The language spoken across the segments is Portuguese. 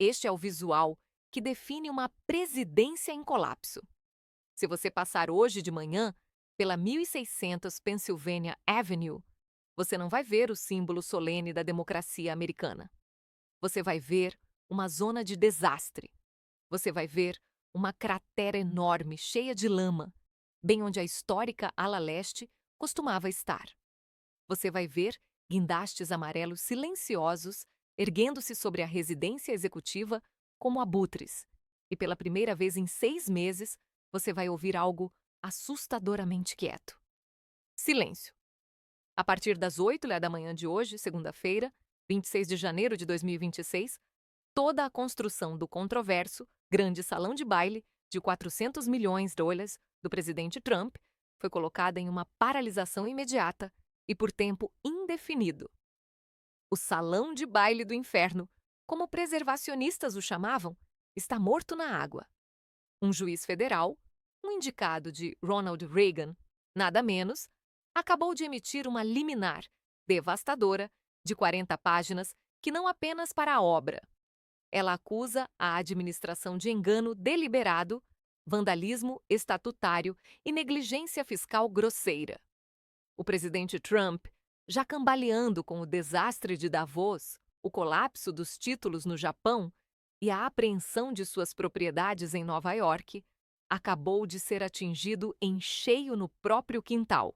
Este é o visual que define uma presidência em colapso. Se você passar hoje de manhã pela 1600 Pennsylvania Avenue, você não vai ver o símbolo solene da democracia americana. Você vai ver uma zona de desastre. Você vai ver uma cratera enorme, cheia de lama, bem onde a histórica ala leste costumava estar. Você vai ver guindastes amarelos silenciosos erguendo-se sobre a residência executiva como abutres. E pela primeira vez em 6 meses, você vai ouvir algo assustadoramente quieto. Silêncio. A partir das 8h da manhã de hoje, segunda-feira, 26 de janeiro de 2026, toda a construção do controverso grande salão de baile de 400 milhões de dólares do presidente Trump foi colocada em uma paralisação imediata e por tempo indefinido. O salão de baile do inferno, como preservacionistas o chamavam, está morto na água. Um juiz federal, um indicado de Ronald Reagan, nada menos, acabou de emitir uma liminar devastadora de 40 páginas que não apenas para a obra. Ela acusa a administração de engano deliberado, vandalismo estatutário e negligência fiscal grosseira. O presidente Trump, já cambaleando com o desastre de Davos, o colapso dos títulos no Japão e a apreensão de suas propriedades em Nova York, acabou de ser atingido em cheio no próprio quintal.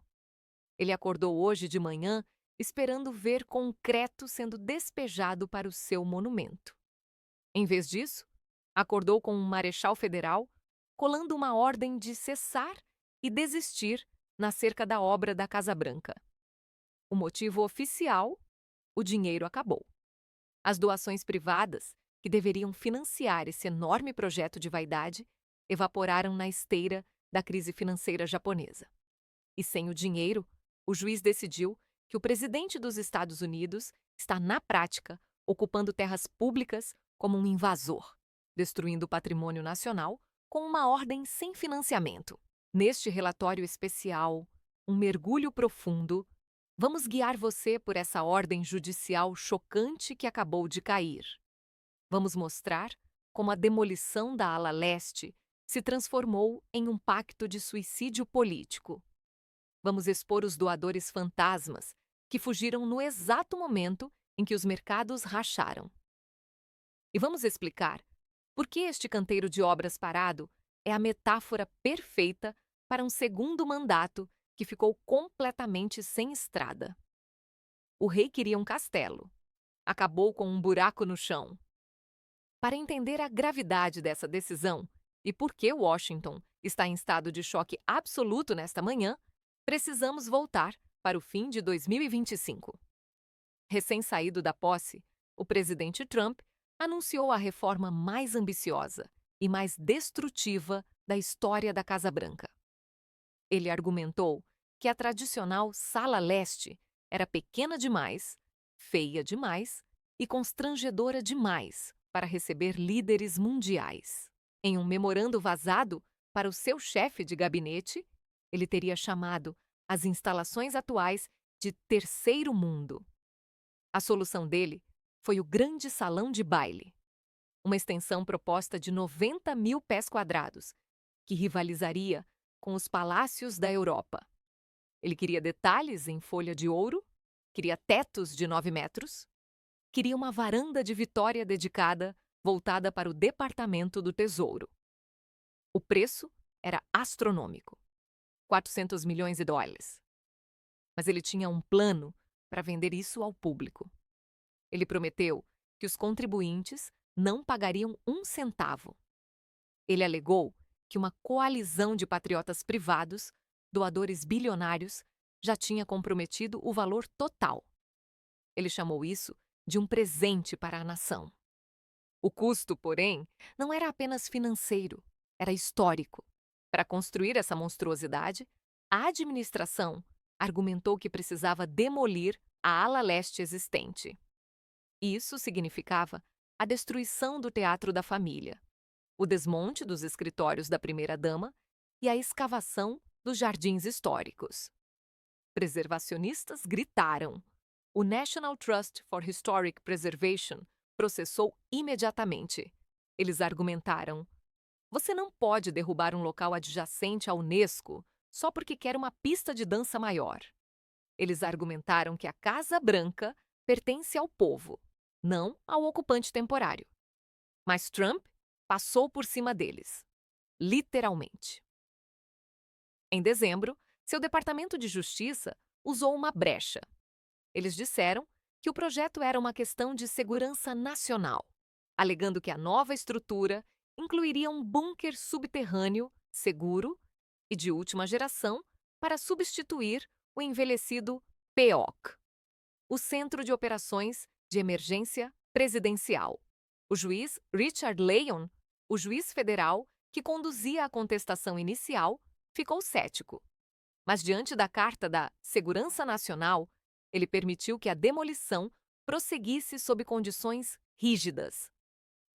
Ele acordou hoje de manhã esperando ver concreto sendo despejado para o seu monumento. Em vez disso, acordou com um marechal federal colando uma ordem de cessar e desistir na cerca da obra da Casa Branca. O motivo oficial: o dinheiro acabou. As doações privadas, que deveriam financiar esse enorme projeto de vaidade, evaporaram na esteira da crise financeira japonesa. E sem o dinheiro, o juiz decidiu que o presidente dos Estados Unidos está, na prática, ocupando terras públicas como um invasor, destruindo o patrimônio nacional com uma ordem sem financiamento. Neste relatório especial, um mergulho profundo, vamos guiar você por essa ordem judicial chocante que acabou de cair. Vamos mostrar como a demolição da ala leste se transformou em um pacto de suicídio político. Vamos expor os doadores fantasmas que fugiram no exato momento em que os mercados racharam. E vamos explicar por que este canteiro de obras parado é a metáfora perfeita para um segundo mandato que ficou completamente sem estrada. O rei queria um castelo. Acabou com um buraco no chão. Para entender a gravidade dessa decisão e por que Washington está em estado de choque absoluto nesta manhã, precisamos voltar para o fim de 2025. Recém-saído da posse, o presidente Trump anunciou a reforma mais ambiciosa e mais destrutiva da história da Casa Branca. Ele argumentou que a tradicional Sala Leste era pequena demais, feia demais e constrangedora demais para receber líderes mundiais. Em um memorando vazado para o seu chefe de gabinete, ele teria chamado as instalações atuais de Terceiro Mundo. A solução dele foi o Grande Salão de Baile, uma extensão proposta de 90 mil pés quadrados, que rivalizaria com os palácios da Europa. Ele queria detalhes em folha de ouro, queria tetos de 9 metros, queria uma varanda de Vitória dedicada, voltada para o Departamento do Tesouro. O preço era astronômico, 400 milhões de dólares. Mas ele tinha um plano para vender isso ao público. Ele prometeu que os contribuintes não pagariam um centavo. Ele alegou que uma coalizão de patriotas privados, doadores bilionários, já tinha comprometido o valor total. Ele chamou isso de um presente para a nação. O custo, porém, não era apenas financeiro, era histórico. Para construir essa monstruosidade, a administração argumentou que precisava demolir a ala leste existente. Isso significava a destruição do Teatro da Família, o desmonte dos escritórios da primeira-dama e a escavação dos jardins históricos. Preservacionistas gritaram. O National Trust for Historic Preservation, processou imediatamente. Eles argumentaram: você não pode derrubar um local adjacente à Unesco só porque quer uma pista de dança maior. Eles argumentaram que a Casa Branca pertence ao povo, não ao ocupante temporário. Mas Trump passou por cima deles, literalmente. Em dezembro, seu Departamento de Justiça usou uma brecha. Eles disseram que o projeto era uma questão de segurança nacional, alegando que a nova estrutura incluiria um bunker subterrâneo, seguro e de última geração para substituir o envelhecido PEOC, o Centro de Operações de Emergência Presidencial. O juiz Richard Leon, o juiz federal que conduzia a contestação inicial, ficou cético. Mas diante da Carta da Segurança Nacional, ele permitiu que a demolição prosseguisse sob condições rígidas.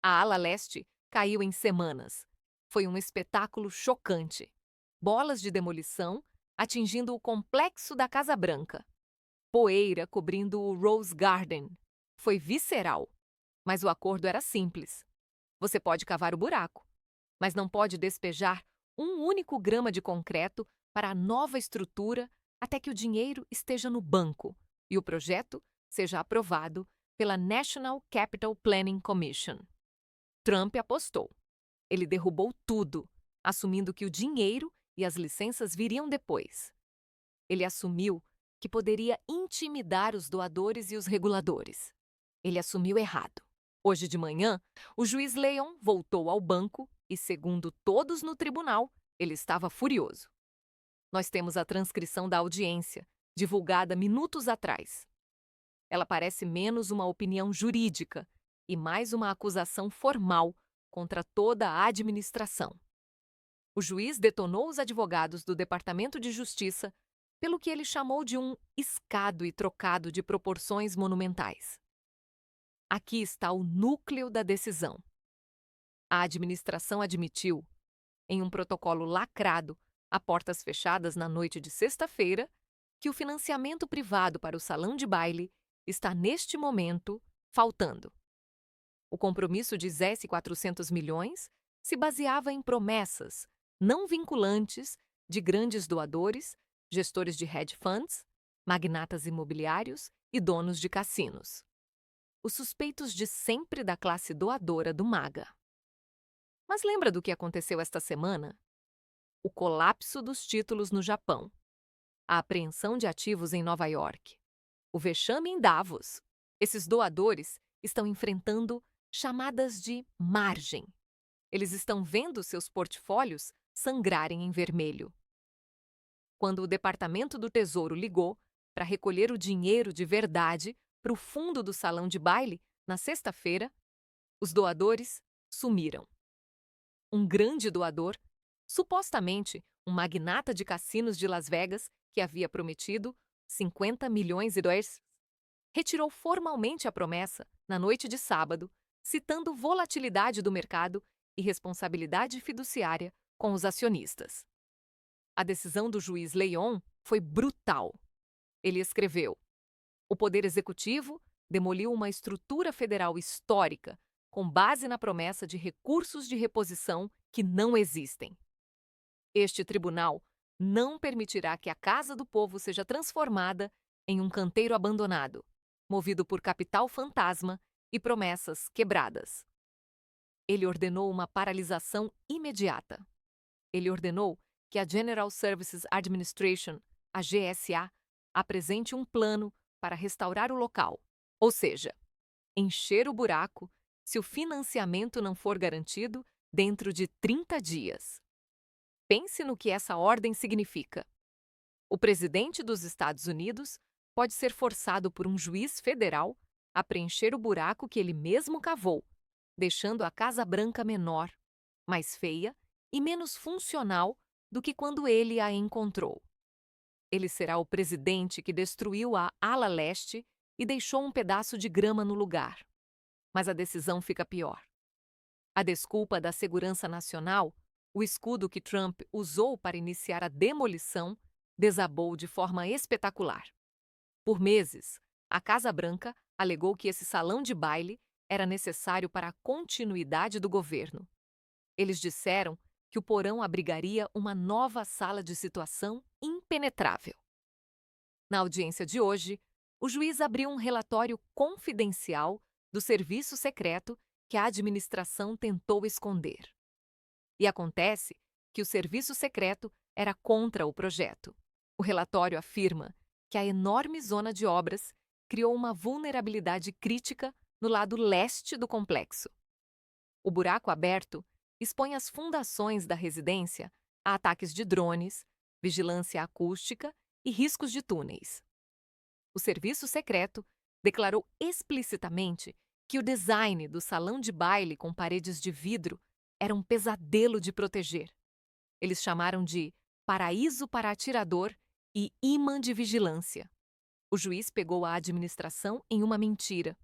A ala leste caiu em semanas. Foi um espetáculo chocante. Bolas de demolição atingindo o complexo da Casa Branca. Poeira cobrindo o Rose Garden. Foi visceral. Mas o acordo era simples. Você pode cavar o buraco, mas não pode despejar um único grama de concreto para a nova estrutura até que o dinheiro esteja no banco e o projeto seja aprovado pela National Capital Planning Commission. Trump apostou. Ele derrubou tudo, assumindo que o dinheiro e as licenças viriam depois. Ele assumiu que poderia intimidar os doadores e os reguladores. Ele assumiu errado. Hoje de manhã, o juiz Leon voltou ao banco e, segundo todos no tribunal, ele estava furioso. Nós temos a transcrição da audiência, divulgada minutos atrás. Ela parece menos uma opinião jurídica e mais uma acusação formal contra toda a administração. O juiz detonou os advogados do Departamento de Justiça pelo que ele chamou de um escado e trocado de proporções monumentais. Aqui está o núcleo da decisão. A administração admitiu, em um protocolo lacrado, a portas fechadas na noite de sexta-feira, que o financiamento privado para o salão de baile está, neste momento, faltando. O compromisso de 400 milhões se baseava em promessas não vinculantes de grandes doadores, gestores de hedge funds, magnatas imobiliários e donos de cassinos. Os suspeitos de sempre da classe doadora do MAGA. Mas lembra do que aconteceu esta semana? O colapso dos títulos no Japão, a apreensão de ativos em Nova York, o vexame em Davos. Esses doadores estão enfrentando chamadas de margem. Eles estão vendo seus portfólios sangrarem em vermelho. Quando o Departamento do Tesouro ligou para recolher o dinheiro de verdade para o fundo do salão de baile, na sexta-feira, os doadores sumiram. Um grande doador, supostamente um magnata de cassinos de Las Vegas, que havia prometido 50 milhões de dólares, retirou formalmente a promessa na noite de sábado, citando volatilidade do mercado e responsabilidade fiduciária com os acionistas. A decisão do juiz Leon foi brutal. Ele escreveu: o Poder Executivo demoliu uma estrutura federal histórica com base na promessa de recursos de reposição que não existem. Este tribunal não permitirá que a Casa do Povo seja transformada em um canteiro abandonado, movido por capital fantasma e promessas quebradas. Ele ordenou uma paralisação imediata. Ele ordenou que a General Services Administration, a GSA, apresente um plano para restaurar o local, ou seja, encher o buraco se o financiamento não for garantido dentro de 30 dias. Pense no que essa ordem significa. O presidente dos Estados Unidos pode ser forçado por um juiz federal a preencher o buraco que ele mesmo cavou, deixando a Casa Branca menor, mais feia e menos funcional do que quando ele a encontrou. Ele será o presidente que destruiu a ala leste e deixou um pedaço de grama no lugar. Mas a decisão fica pior. A desculpa da segurança nacional, o escudo que Trump usou para iniciar a demolição, desabou de forma espetacular. Por meses, a Casa Branca alegou que esse salão de baile era necessário para a continuidade do governo. Eles disseram que o porão abrigaria uma nova sala de situação impenetrável. Na audiência de hoje, o juiz abriu um relatório confidencial do serviço secreto que a administração tentou esconder. E acontece que o serviço secreto era contra o projeto. O relatório afirma que a enorme zona de obras criou uma vulnerabilidade crítica no lado leste do complexo. O buraco aberto expõe as fundações da residência a ataques de drones, vigilância acústica e riscos de túneis. O serviço secreto declarou explicitamente que o design do salão de baile com paredes de vidro era um pesadelo de proteger. Eles chamaram de paraíso para atirador e imã de vigilância. O juiz pegou a administração em uma mentira.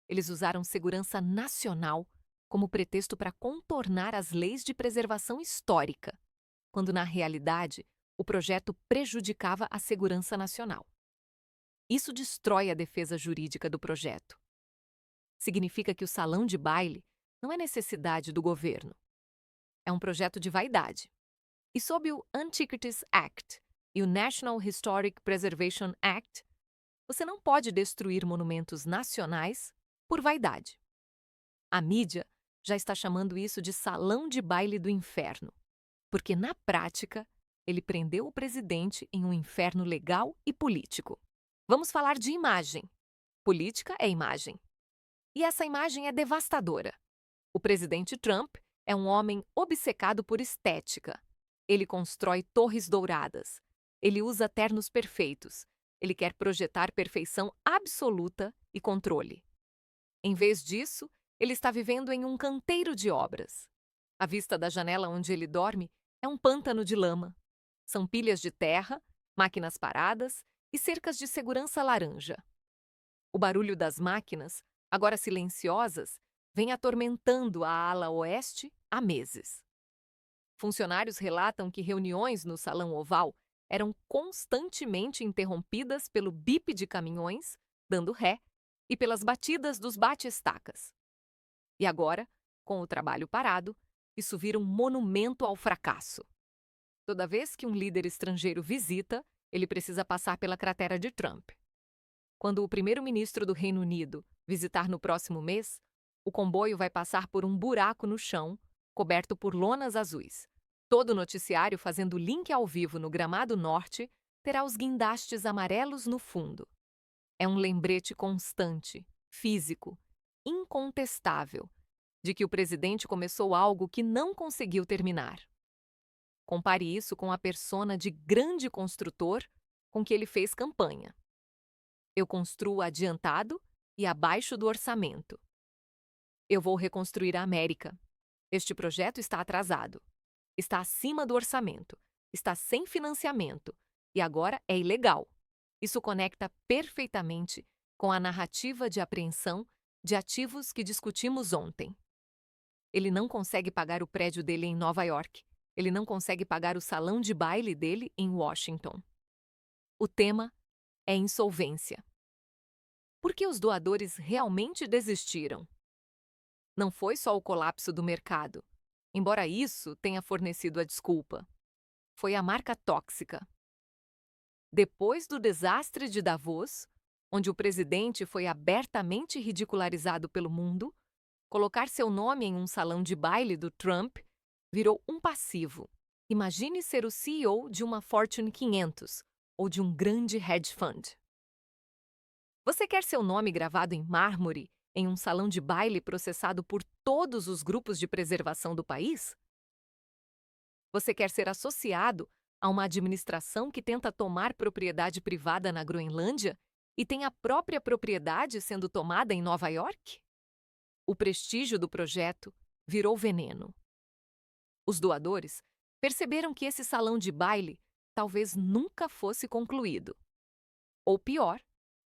Eles usaram segurança nacional como pretexto para contornar as leis de preservação histórica, quando, na realidade, o projeto prejudicava a segurança nacional. Isso destrói a defesa jurídica do projeto. Significa que o salão de baile não é necessidade do governo. É um projeto de vaidade. E sob o Antiquities Act e o National Historic Preservation Act, você não pode destruir monumentos nacionais por vaidade. A mídia já está chamando isso de salão de baile do inferno, porque, na prática, ele prendeu o presidente em um inferno legal e político. Vamos falar de imagem. Política é imagem. E essa imagem é devastadora. O presidente Trump é um homem obcecado por estética. Ele constrói torres douradas. Ele usa ternos perfeitos. Ele quer projetar perfeição absoluta e controle. Em vez disso, ele está vivendo em um canteiro de obras. A vista da janela onde ele dorme é um pântano de lama. São pilhas de terra, máquinas paradas e cercas de segurança laranja. O barulho das máquinas, agora silenciosas, vem atormentando a ala oeste há meses. Funcionários relatam que reuniões no Salão Oval eram constantemente interrompidas pelo bip de caminhões, dando ré, e pelas batidas dos bate-estacas. E agora, com o trabalho parado, isso vira um monumento ao fracasso. Toda vez que um líder estrangeiro visita, ele precisa passar pela cratera de Trump. Quando o primeiro-ministro do Reino Unido visitar no próximo mês, o comboio vai passar por um buraco no chão, coberto por lonas azuis. Todo o noticiário fazendo link ao vivo no gramado norte terá os guindastes amarelos no fundo. É um lembrete constante, físico, incontestável, de que o presidente começou algo que não conseguiu terminar. Compare isso com a persona de grande construtor com que ele fez campanha. Eu construo adiantado e abaixo do orçamento. Eu vou reconstruir a América. Este projeto está atrasado. Está acima do orçamento. Está sem financiamento. E agora é ilegal. Isso conecta perfeitamente com a narrativa de apreensão de ativos que discutimos ontem. Ele não consegue pagar o prédio dele em Nova York. Ele não consegue pagar o salão de baile dele em Washington. O tema é insolvência. Por que os doadores realmente desistiram? Não foi só o colapso do mercado, embora isso tenha fornecido a desculpa. Foi a marca tóxica. Depois do desastre de Davos, onde o presidente foi abertamente ridicularizado pelo mundo, colocar seu nome em um salão de baile do Trump virou um passivo. Imagine ser o CEO de uma Fortune 500 ou de um grande hedge fund. Você quer seu nome gravado em mármore em um salão de baile processado por todos os grupos de preservação do país? Você quer ser associado a uma administração que tenta tomar propriedade privada na Groenlândia e tem a própria propriedade sendo tomada em Nova York? O prestígio do projeto virou veneno. Os doadores perceberam que esse salão de baile talvez nunca fosse concluído. Ou pior,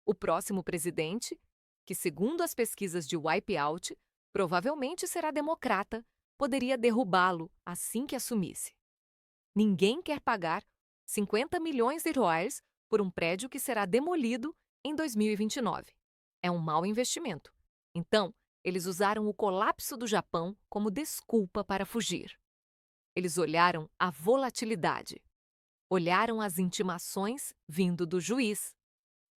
o próximo presidente, que segundo as pesquisas de Wipeout, provavelmente será democrata, poderia derrubá-lo assim que assumisse. Ninguém quer pagar 50 milhões de dólares por um prédio que será demolido em 2029. É um mau investimento. Então, Eles usaram o colapso do Japão como desculpa para fugir. Eles olharam a volatilidade, olharam as intimações vindo do juiz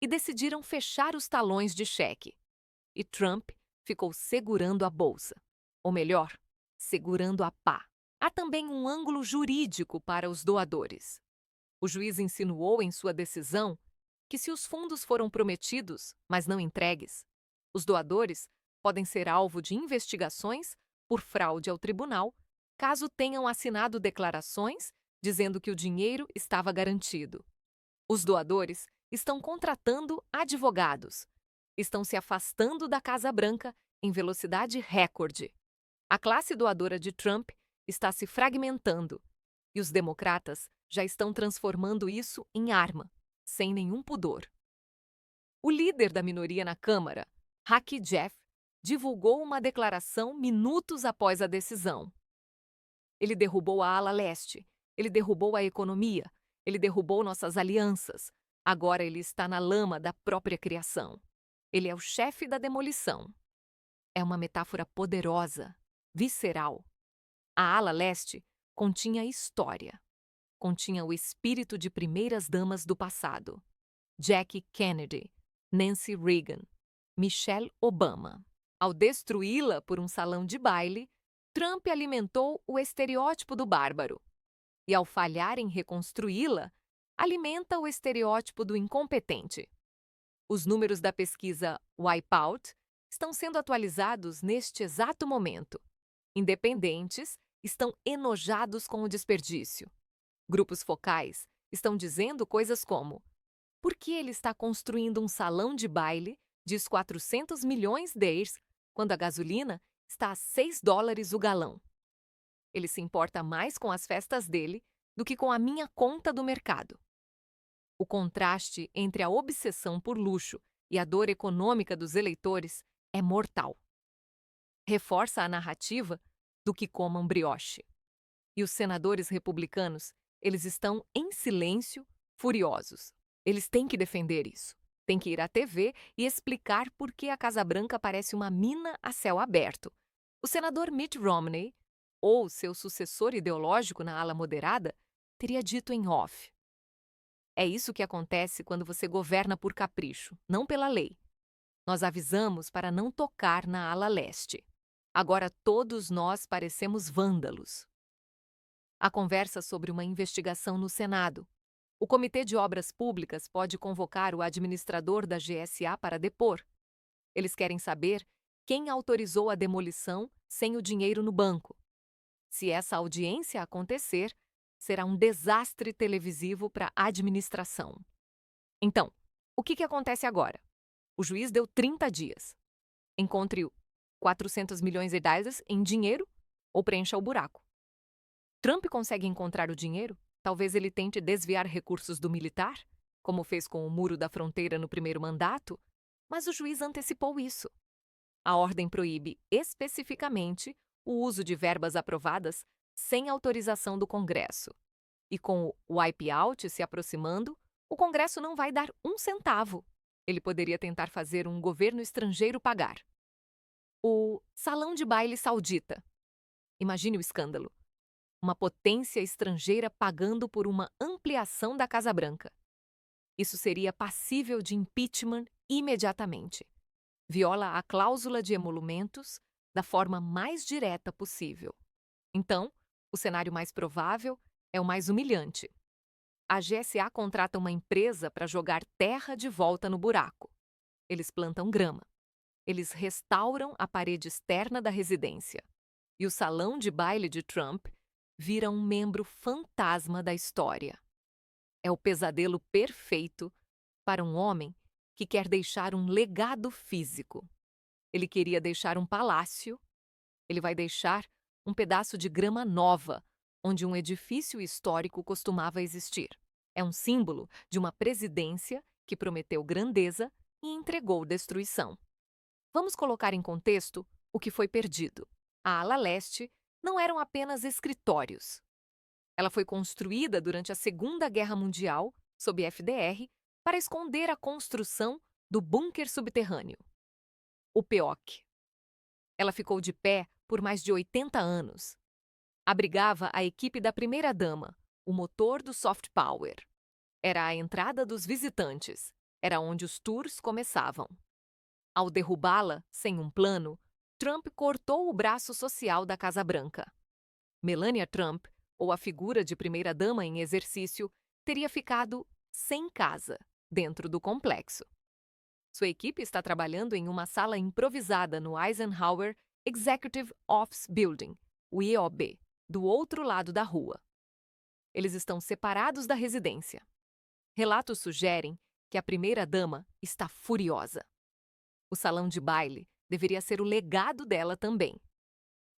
e decidiram fechar os talões de cheque. E Trump ficou segurando a bolsa. Ou melhor, segurando a pá. Há também um ângulo jurídico para os doadores. O juiz insinuou em sua decisão que se os fundos foram prometidos, mas não entregues, os doadores podem ser alvo de investigações por fraude ao tribunal, caso tenham assinado declarações dizendo que o dinheiro estava garantido. Os doadores estão contratando advogados, estão se afastando da Casa Branca em velocidade recorde. A classe doadora de Trump está se fragmentando e os democratas já estão transformando isso em arma, sem nenhum pudor. O líder da minoria na Câmara, Hakeem Jeff, divulgou uma declaração minutos após a decisão. Ele derrubou a ala leste, ele derrubou a economia, ele derrubou nossas alianças. Agora ele está na lama da própria criação. Ele é o chefe da demolição. É uma metáfora poderosa, visceral. A ala leste continha história. Continha o espírito de primeiras damas do passado. Jackie Kennedy, Nancy Reagan, Michelle Obama. Ao destruí-la por um salão de baile, Trump alimentou o estereótipo do bárbaro. E ao falhar em reconstruí-la, alimenta o estereótipo do incompetente. Os números da pesquisa Wipeout estão sendo atualizados neste exato momento. Independentes estão enojados com o desperdício. Grupos focais estão dizendo coisas como: por que ele está construindo um salão de baile de $400 milhões quando a gasolina está a $6 o galão? Ele se importa mais com as festas dele do que com a minha conta do mercado. O contraste entre a obsessão por luxo e a dor econômica dos eleitores é mortal. Reforça a narrativa do que comam brioche. E os senadores republicanos, eles estão em silêncio, furiosos. Eles têm que defender isso. Têm que ir à TV e explicar por que a Casa Branca parece uma mina a céu aberto. O senador Mitt Romney, ou seu sucessor ideológico na ala moderada, teria dito em off: é isso que acontece quando você governa por capricho, não pela lei. Nós avisamos para não tocar na ala leste. Agora todos nós parecemos vândalos. Há conversa sobre uma investigação no Senado. O Comitê de Obras Públicas pode convocar o administrador da GSA para depor. Eles querem saber quem autorizou a demolição sem o dinheiro no banco. Se essa audiência acontecer, será um desastre televisivo para a administração. Então, o que acontece agora? O juiz deu 30 dias. Encontre $400 milhões em dinheiro ou preencha o buraco. Trump consegue encontrar o dinheiro? Talvez ele tente desviar recursos do militar, como fez com o muro da fronteira no primeiro mandato, mas o juiz antecipou isso. A ordem proíbe especificamente o uso de verbas aprovadas sem autorização do Congresso. E com o wipeout se aproximando, o Congresso não vai dar um centavo. Ele poderia tentar fazer um governo estrangeiro pagar. O salão de baile saudita. Imagine o escândalo. Uma potência estrangeira pagando por uma ampliação da Casa Branca. Isso seria passível de impeachment imediatamente. Viola a cláusula de emolumentos da forma mais direta possível. Então, o cenário mais provável é o mais humilhante. A GSA contrata uma empresa para jogar terra de volta no buraco. Eles plantam grama. Eles restauram a parede externa da residência. E o salão de baile de Trump vira um membro fantasma da história. É o pesadelo perfeito para um homem que quer deixar um legado físico. Ele queria deixar um palácio. Ele vai deixar um pedaço de grama nova, onde um edifício histórico costumava existir. É um símbolo de uma presidência que prometeu grandeza e entregou destruição. Vamos colocar em contexto o que foi perdido. A ala leste não eram apenas escritórios. Ela foi construída durante a Segunda Guerra Mundial, sob FDR, para esconder a construção do bunker subterrâneo. O PEOC. Ela ficou de pé por mais de 80 anos. Abrigava a equipe da primeira-dama, o motor do soft power. Era a entrada dos visitantes. Era onde os tours começavam. Ao derrubá-la, sem um plano, Trump cortou o braço social da Casa Branca. Melania Trump, ou a figura de primeira-dama em exercício, teria ficado sem casa dentro do complexo. Sua equipe está trabalhando em uma sala improvisada no Eisenhower Executive Office Building, o IOB, do outro lado da rua. Eles estão separados da residência. Relatos sugerem que a primeira-dama está furiosa. O salão de baile deveria ser o legado dela também.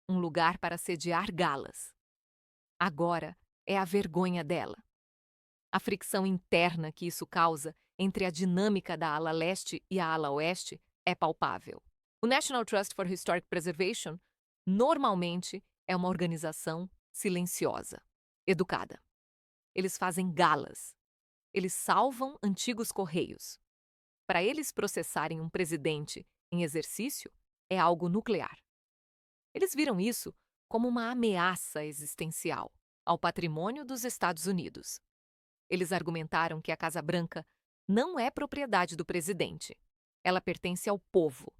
Um lugar para sediar galas. Agora é a vergonha dela. A fricção interna que isso causa entre a dinâmica da ala leste e a ala oeste é palpável. O National Trust for Historic Preservation normalmente é uma organização silenciosa, educada. Eles fazem galas. Eles salvam antigos correios. Para eles processarem um presidente em exercício, é algo nuclear. Eles viram isso como uma ameaça existencial ao patrimônio dos Estados Unidos. Eles argumentaram que a Casa Branca não é propriedade do presidente. Ela pertence ao povo.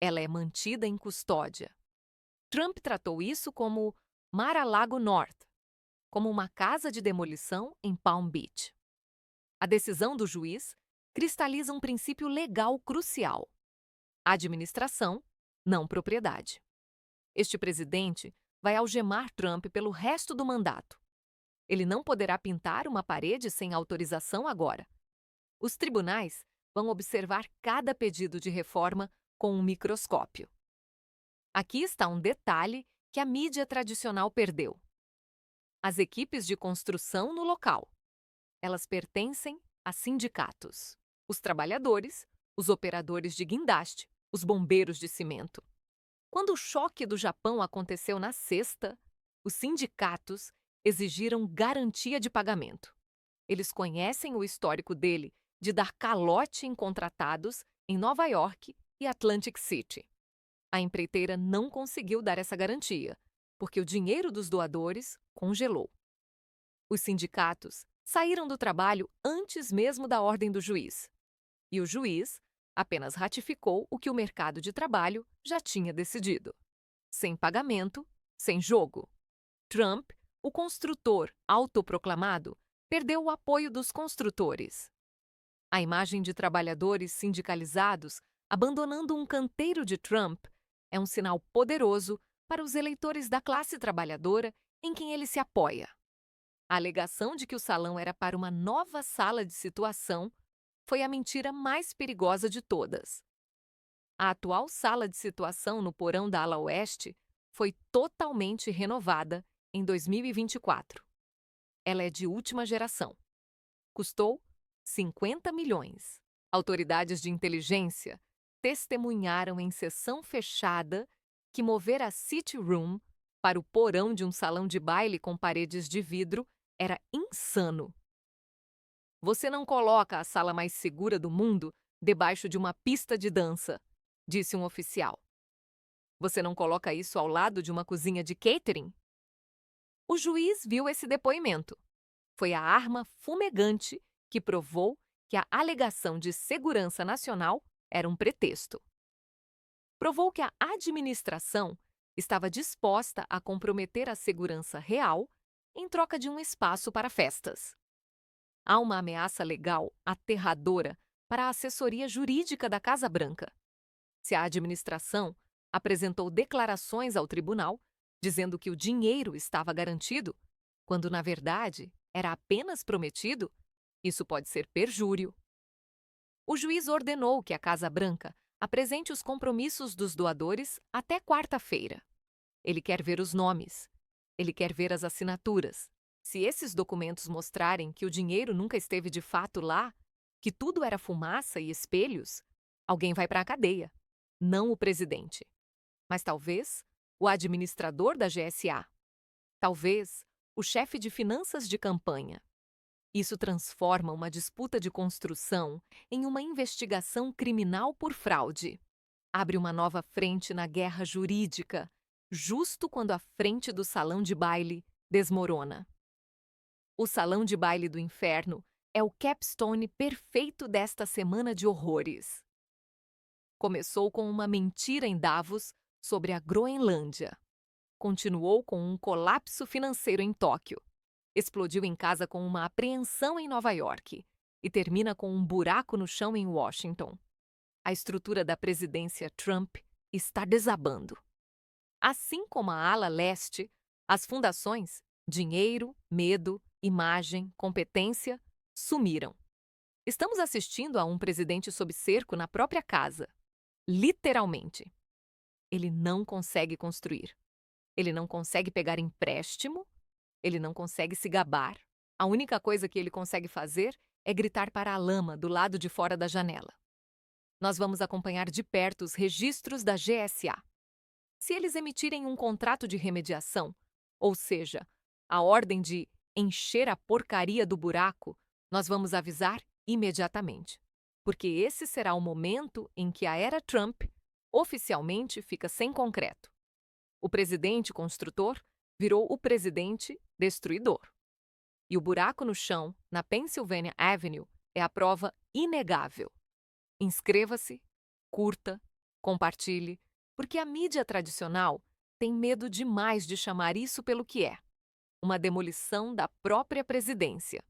Ela é mantida em custódia. Trump tratou isso como Mar-a-Lago North, como uma casa de demolição em Palm Beach. A decisão do juiz cristaliza um princípio legal crucial: administração, não propriedade. Este presidente vai algemar Trump pelo resto do mandato. Ele não poderá pintar uma parede sem autorização agora. Os tribunais vão observar cada pedido de reforma com um microscópio. Aqui está um detalhe que a mídia tradicional perdeu. As equipes de construção no local. Elas pertencem a sindicatos. Os trabalhadores, os operadores de guindaste, os bombeiros de cimento. Quando o choque do Japão aconteceu na sexta, os sindicatos exigiram garantia de pagamento. Eles conhecem o histórico dele de dar calote em contratados em Nova York e Atlantic City. A empreiteira não conseguiu dar essa garantia, porque o dinheiro dos doadores congelou. Os sindicatos saíram do trabalho antes mesmo da ordem do juiz. E o juiz apenas ratificou o que o mercado de trabalho já tinha decidido. Sem pagamento, sem jogo. Trump, o construtor autoproclamado, perdeu o apoio dos construtores. A imagem de trabalhadores sindicalizados abandonando um canteiro de Trump é um sinal poderoso para os eleitores da classe trabalhadora em quem ele se apoia. A alegação de que o salão era para uma nova sala de situação foi a mentira mais perigosa de todas. A atual sala de situação no porão da ala oeste foi totalmente renovada em 2024. Ela é de última geração. Custou 50 milhões. Autoridades de inteligência testemunharam em sessão fechada que mover a City Room para o porão de um salão de baile com paredes de vidro era insano. Você não coloca a sala mais segura do mundo debaixo de uma pista de dança, disse um oficial. Você não coloca isso ao lado de uma cozinha de catering? O juiz viu esse depoimento. Foi a arma fumegante que provou que a alegação de segurança nacional era um pretexto. Provou que a administração estava disposta a comprometer a segurança real em troca de um espaço para festas. Há uma ameaça legal aterradora para a assessoria jurídica da Casa Branca. Se a administração apresentou declarações ao tribunal dizendo que o dinheiro estava garantido, quando na verdade era apenas prometido, isso pode ser perjúrio. O juiz ordenou que a Casa Branca apresente os compromissos dos doadores até quarta-feira. Ele quer ver os nomes. Ele quer ver as assinaturas. Se esses documentos mostrarem que o dinheiro nunca esteve de fato lá, que tudo era fumaça e espelhos, alguém vai para a cadeia, não o presidente. Mas talvez o administrador da GSA. Talvez o chefe de finanças de campanha. Isso transforma uma disputa de construção em uma investigação criminal por fraude. abre uma nova frente na guerra jurídica, justo quando a frente do salão de baile desmorona. O salão de baile do inferno é o capstone perfeito desta semana de horrores. Começou com uma mentira em Davos sobre a Groenlândia. Continuou com um colapso financeiro em Tóquio. Explodiu em casa com uma apreensão em Nova York. E termina com um buraco no chão em Washington. A estrutura da presidência Trump está desabando. Assim como a ala leste, as fundações dinheiro, medo, imagem, competência sumiram. Estamos assistindo a um presidente sob cerco na própria casa. Literalmente. Ele não consegue construir. Ele não consegue pegar empréstimo. Ele não consegue se gabar. A única coisa que ele consegue fazer é gritar para a lama do lado de fora da janela. Nós vamos acompanhar de perto os registros da GSA. Se eles emitirem um contrato de remediação, ou seja, a ordem de encher a porcaria do buraco, nós vamos avisar imediatamente, porque esse será o momento em que a era Trump oficialmente fica sem concreto. O presidente construtor virou o presidente destruidor. E o buraco no chão, na Pennsylvania Avenue, é a prova inegável. Inscreva-se, curta, compartilhe, porque a mídia tradicional tem medo demais de chamar isso pelo que é: uma demolição da própria presidência.